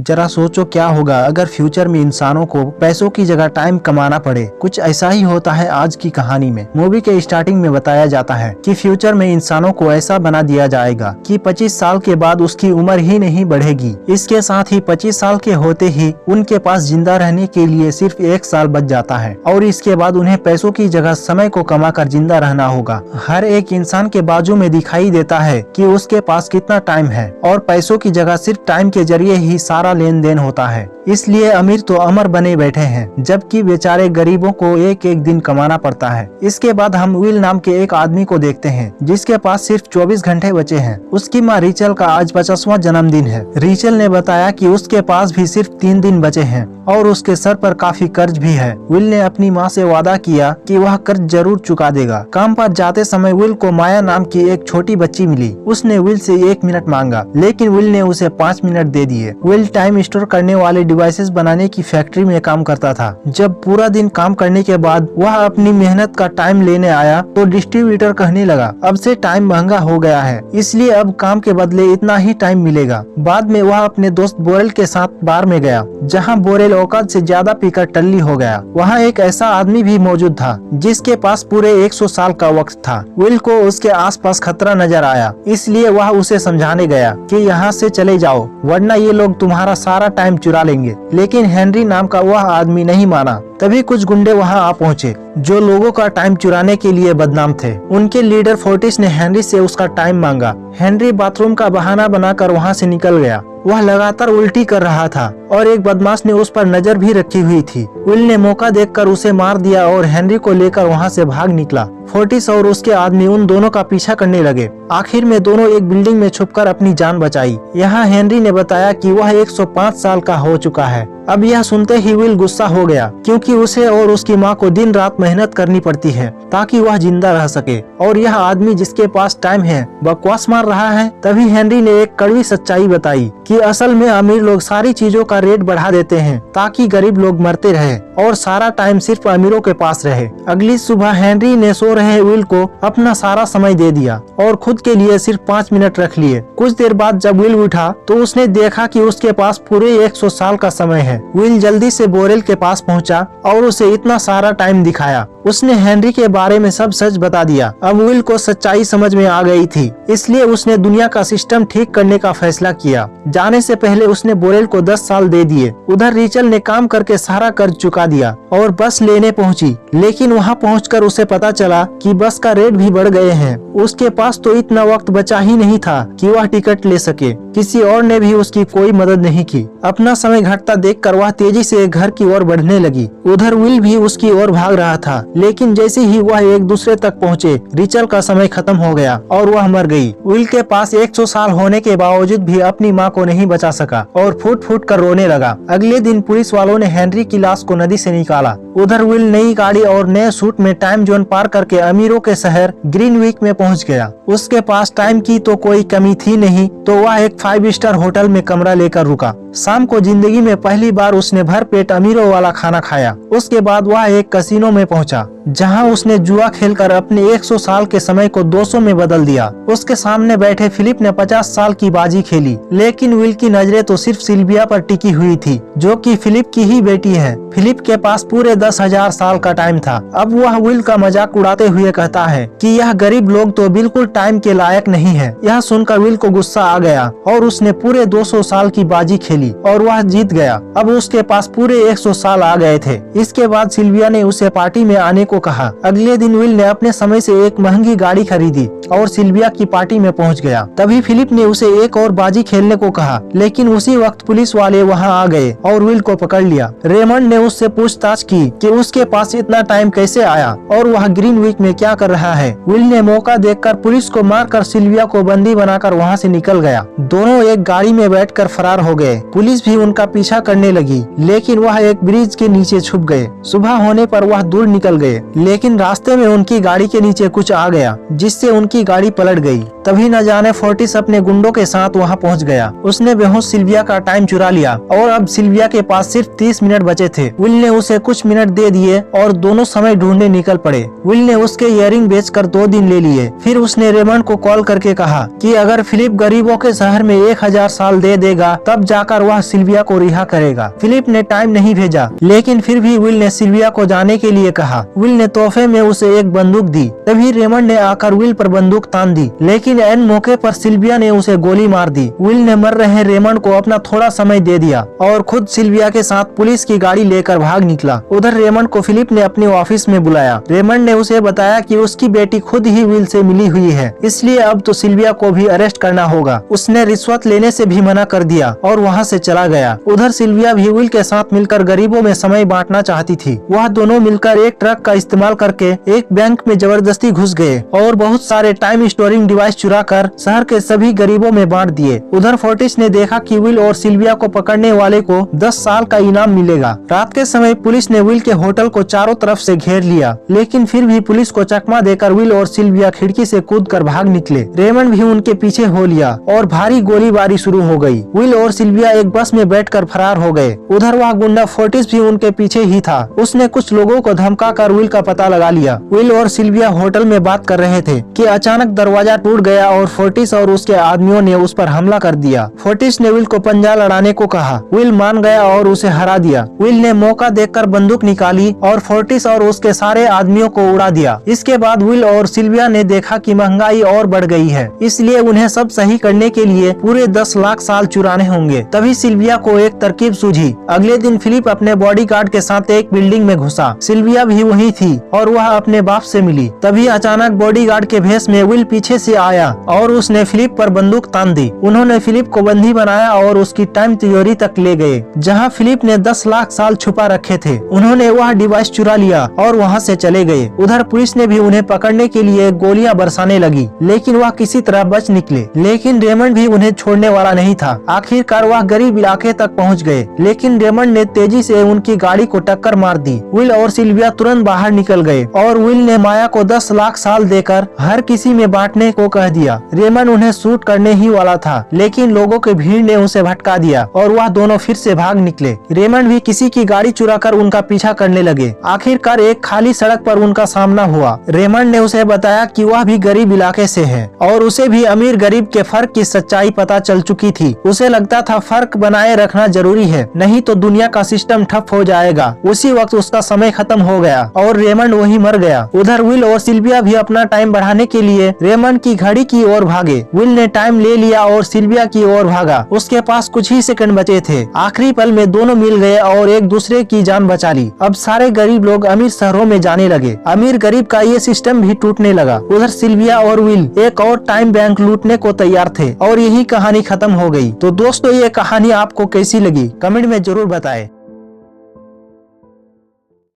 जरा सोचो क्या होगा अगर फ्यूचर में इंसानों को पैसों की जगह टाइम कमाना पड़े। कुछ ऐसा ही होता है आज की कहानी में। मूवी के स्टार्टिंग में बताया जाता है कि फ्यूचर में इंसानों को ऐसा बना दिया जाएगा कि 25 साल के बाद उसकी उम्र ही नहीं बढ़ेगी। इसके साथ ही 25 साल के होते ही उनके पास जिंदा रहने के लिए सिर्फ 1 साल बच जाता है और इसके बाद उन्हें पैसों की जगह समय को कमा कर जिंदा रहना होगा। हर एक इंसान के बाजू में दिखाई देता है कि उसके पास कितना टाइम है और पैसों की जगह सिर्फ टाइम के जरिए ही सारा लेन देन होता है। इसलिए अमीर तो अमर बने बैठे हैं जबकि बेचारे गरीबों को एक एक दिन कमाना पड़ता है। इसके बाद हम विल नाम के एक आदमी को देखते हैं जिसके पास सिर्फ 24 घंटे बचे हैं। उसकी माँ रिचल का आज 50वां जन्मदिन है। रिचल ने बताया कि उसके पास भी सिर्फ 3 दिन बचे हैं और उसके सर पर काफी कर्ज भी है। विल ने अपनी माँ से वादा किया कि वह कर्ज जरूर चुका देगा। काम पर जाते समय विल को माया नाम की एक छोटी बच्ची मिली। उसने विल से 1 मिनट मांगा लेकिन विल ने उसे 5 मिनट दे दिए। विल टाइम स्टोर करने वाले डिवाइसेस बनाने की फैक्ट्री में काम करता था। जब पूरा दिन काम करने के बाद वह अपनी मेहनत का टाइम लेने आया तो डिस्ट्रीब्यूटर कहने लगा अब से टाइम महंगा हो गया है, इसलिए अब काम के बदले इतना ही टाइम मिलेगा। बाद में वह अपने दोस्त बोरेल के साथ बार में गया जहां बोरेल औकात से ज्यादा पीकर टल्ली हो गया। वहाँ एक ऐसा आदमी भी मौजूद था जिसके पास पूरे 100 साल का वक्त था। विल को उसके आसपास खतरा नजर आया, इसलिए वह उसे समझाने गया कि यहाँ से चले जाओ वरना ये लोग तुम्हारा सारा टाइम चुरा लेंगे। लेकिन हेनरी नाम का वह आदमी नहीं माना। तभी कुछ गुंडे वहां आ पहुंचे जो लोगों का टाइम चुराने के लिए बदनाम थे। उनके लीडर फोर्टिस ने हेनरी से उसका टाइम मांगा। हेनरी बाथरूम का बहाना बनाकर वहां से निकल गया। वह लगातार उल्टी कर रहा था और एक बदमाश ने उस पर नजर भी रखी हुई थी। विल ने मौका देखकर उसे मार दिया और हेनरी को लेकर वहां से भाग निकला। फोर्टिस और उसके आदमी उन दोनों का पीछा करने लगे। आखिर में दोनों एक बिल्डिंग में छुपकर अपनी जान बचाई। यहाँ हेनरी ने बताया कि वह 105 साल का हो चुका है। अब यह सुनते ही विल गुस्सा हो गया क्योंकि उसे और उसकी माँ को दिन रात मेहनत करनी पड़ती है ताकि वह जिंदा रह सके और यह आदमी जिसके पास टाइम है बकवास मार रहा है। तभी हेनरी ने एक कड़वी सच्चाई बताई कि असल में अमीर लोग सारी चीजों का रेट बढ़ा देते हैं ताकि गरीब लोग मरते रहे और सारा टाइम सिर्फ अमीरों के पास रहे। अगली सुबह हेनरी ने सो रहे विल को अपना सारा समय दे दिया और खुद के लिए सिर्फ 5 मिनट रख लिए। कुछ देर बाद जब विल उठा तो उसने देखा कि उसके पास पूरे 100 साल का समय है। विल जल्दी से बोरेल के पास पहुंचा और उसे इतना सारा टाइम दिखाया। उसने हेनरी के बारे में सब सच बता दिया। अब विल को सच्चाई समझ में आ गई थी, इसलिए उसने दुनिया का सिस्टम ठीक करने का फैसला किया। जाने से पहले उसने बोरेल को 10 साल दे दिए। उधर रिचल ने काम करके सारा कर्ज चुका दिया और बस लेने पहुंची, लेकिन वहां पहुंचकर उसे पता चला कि बस का रेट भी बढ़ गए हैं। उसके पास तो इतना वक्त बचा ही नहीं था कि वह टिकट ले सके। किसी और ने भी उसकी कोई मदद नहीं की। अपना समय घटता देखकर वह तेजी से घर की ओर बढ़ने लगी। उधर विल भी उसकी ओर भाग रहा था, लेकिन जैसे ही वह एक दूसरे तक पहुँचे रिचल का समय खत्म हो गया और वह मर गई। विल के पास 100 साल होने के बावजूद भी अपनी माँ को नहीं बचा सका और फूट फूट कर रोने लगा। अगले दिन पुलिस वालों ने हेनरी की लाश को नदी से निकाला। उधर विल नई गाड़ी और नए सूट में टाइम जोन पार करके अमीरों के शहर ग्रीनविक में पहुंच गया। उसके पास टाइम की तो कोई कमी थी नहीं, तो वह एक 5 स्टार होटल में कमरा लेकर रुका। शाम को जिंदगी में पहली बार उसने भरपेट अमीरों वाला खाना खाया। उसके बाद वह एक कैसीनो में पहुंचा जहां उसने जुआ खेलकर अपने 100 साल के समय को 200 में बदल दिया। उसके सामने बैठे फिलिप ने 50 साल की बाजी खेली, लेकिन विल की नजरें तो सिर्फ सिल्विया पर टिकी हुई थी जो कि फिलिप की ही बेटी है। फिलिप के पास पूरे 10,000 साल का टाइम था। अब वह विल का मजाक उड़ाते हुए कहता है कि यह गरीब लोग तो बिल्कुल टाइम के लायक नहीं है। यह सुनकर विल को गुस्सा आ गया और उसने पूरे 200 साल की बाजी खेली और वह जीत गया। अब उसके पास पूरे 100 साल आ गए थे। इसके बाद सिल्विया ने उसे पार्टी में आने को कहा। अगले दिन विल ने अपने समय से एक महंगी गाड़ी खरीदी और सिल्विया की पार्टी में पहुंच गया। तभी फिलिप ने उसे एक और बाजी खेलने को कहा, लेकिन उसी वक्त पुलिस वाले वहां आ गए और विल को पकड़ लिया। रेमंड ने उससे पूछताछ की कि उसके पास इतना टाइम कैसे आया और वह ग्रीनविक में क्या कर रहा है। विल ने मौका देखकर पुलिस को मारकर सिल्विया को बंदी बनाकर वहां से निकल गया। दोनों एक गाड़ी में बैठकर फरार हो गए। पुलिस भी उनका पीछा करने लगी, लेकिन वह एक ब्रिज के नीचे छुप गए। सुबह होने पर वह दूर निकल गए, लेकिन रास्ते में उनकी गाड़ी के नीचे कुछ आ गया जिससे उनकी गाड़ी पलट गई। तभी न जाने फोर्टिस अपने गुंडों के साथ वहां पहुंच गया। उसने बेहोश सिल्विया का टाइम चुरा लिया और अब सिल्विया के पास सिर्फ 30 मिनट बचे थे। विल ने उसे कुछ मिनट दे दिए और दोनों समय ढूंढने निकल पड़े। विल ने उसके इयरिंग बेचकर 2 दिन ले लिए। फिर उसने रेमंड को कॉल करके कहा कि अगर फिलिप गरीबों के शहर में 1000 साल दे देगा तब जाकर बताकर वह सिल्विया को रिहा करेगा। फिलिप ने टाइम नहीं भेजा, लेकिन फिर भी विल ने सिल्विया को जाने के लिए कहा। विल ने तोहफे में उसे एक बंदूक दी। तभी रेमंड ने आकर विल पर बंदूक तान दी, लेकिन एन मौके पर सिल्विया ने उसे गोली मार दी। विल ने मर रहे रेमंड को अपना थोड़ा समय दे दिया और खुद सिल्विया के साथ पुलिस की गाड़ी लेकर भाग निकला। उधर रेमंड को फिलिप ने अपने ऑफिस में बुलाया। रेमंड ने उसे बताया कि उसकी बेटी खुद ही विल से मिली हुई है, इसलिए अब तो सिल्विया को भी अरेस्ट करना होगा। उसने रिश्वत लेने से भी मना कर दिया और वहाँ से चला गया। उधर सिल्विया भी विल के साथ मिलकर गरीबों में समय बांटना चाहती थी। वह दोनों मिलकर एक ट्रक का इस्तेमाल करके एक बैंक में जबरदस्ती घुस गए और बहुत सारे टाइम स्टोरिंग डिवाइस चुरा कर शहर के सभी गरीबों में बांट दिए। उधर फोर्टिस ने देखा कि विल और सिल्विया को पकड़ने वाले को 10 साल का इनाम मिलेगा। रात के समय पुलिस ने विल के होटल को चारों तरफ से घेर लिया, लेकिन फिर भी पुलिस को चकमा देकर विल और सिल्विया खिड़की से कूदकर भाग निकले। रेमंड भी उनके पीछे हो लिया और भारी गोलीबारी शुरू हो गई। विल और सिल्विया एक बस में बैठकर फरार हो गए। उधर वह गुंडा फोर्टिस भी उनके पीछे ही था। उसने कुछ लोगों को धमकाकर विल का पता लगा लिया। विल और सिल्विया होटल में बात कर रहे थे कि अचानक दरवाजा टूट गया और फोर्टिस और उसके आदमियों ने उस पर हमला कर दिया। फोर्टिस ने विल को पंजा लड़ाने को कहा। विल मान गया और उसे हरा दिया। विल ने मौका देखकर बंदूक निकाली और फोर्टिस और उसके सारे आदमियों को उड़ा दिया। इसके बाद विल और सिल्विया ने देखा कि महंगाई और बढ़ गई है, इसलिए उन्हें सब सही करने के लिए पूरे 10 लाख साल चुराने होंगे। तभी सिल्विया को एक तरकीब सूझी। अगले दिन फिलिप अपने बॉडीगार्ड के साथ एक बिल्डिंग में घुसा। सिल्विया भी वहीं थी और वह अपने बाप से मिली। तभी अचानक बॉडीगार्ड के भेष में विल पीछे से आया और उसने फिलिप पर बंदूक तान दी। उन्होंने फिलिप को बंदी बनाया और उसकी टाइम थ्योरी तक ले गए, जहां फिलिप ने 10 लाख साल छुपा रखे थे। उन्होंने वह डिवाइस चुरा लिया और वहां से चले गए। उधर पुलिस ने भी उन्हें पकड़ने के लिए गोलियां बरसाने लगी, लेकिन वह किसी तरह बच निकले। लेकिन रेमंड भी उन्हें छोड़ने वाला नहीं था। आखिरकार वह गरीब इलाके तक पहुंच गए, लेकिन रेमंड ने तेजी से उनकी गाड़ी को टक्कर मार दी। विल और सिल्विया तुरंत बाहर निकल गए और विल ने माया को 10 लाख साल देकर हर किसी में बांटने को कह दिया। रेमंड उन्हें शूट करने ही वाला था, लेकिन लोगों की भीड़ ने उसे भटका दिया और वह दोनों फिर से भाग निकले। रेमंड भी किसी की गाड़ी चुराकर उनका पीछा करने लगे। आखिरकार एक खाली सड़क पर उनका सामना हुआ। रेमंड ने उसे बताया कि वह भी गरीब इलाके से है और उसे भी अमीर गरीब के फर्क की सच्चाई पता चल चुकी थी। उसे लगता था फर्क बनाए रखना जरूरी है, नहीं तो दुनिया का सिस्टम ठप हो जाएगा। उसी वक्त उसका समय खत्म हो गया और रेमंड वहीं मर गया। उधर विल और सिल्विया भी अपना टाइम बढ़ाने के लिए रेमंड की घड़ी की ओर भागे। विल ने टाइम ले लिया और सिल्विया की ओर भागा। उसके पास कुछ ही सेकंड बचे थे। आखिरी पल में दोनों मिल गए और एक दूसरे की जान बचा ली। अब सारे गरीब लोग अमीर शहरों में जाने लगे। अमीर गरीब का ये सिस्टम भी टूटने लगा। उधर सिल्विया और विल एक और टाइम बैंक लूटने को तैयार थे और यही कहानी खत्म हो गई। तो दोस्तों, ये कहानी आपको कैसी लगी कमेंट में जरूर बताएं।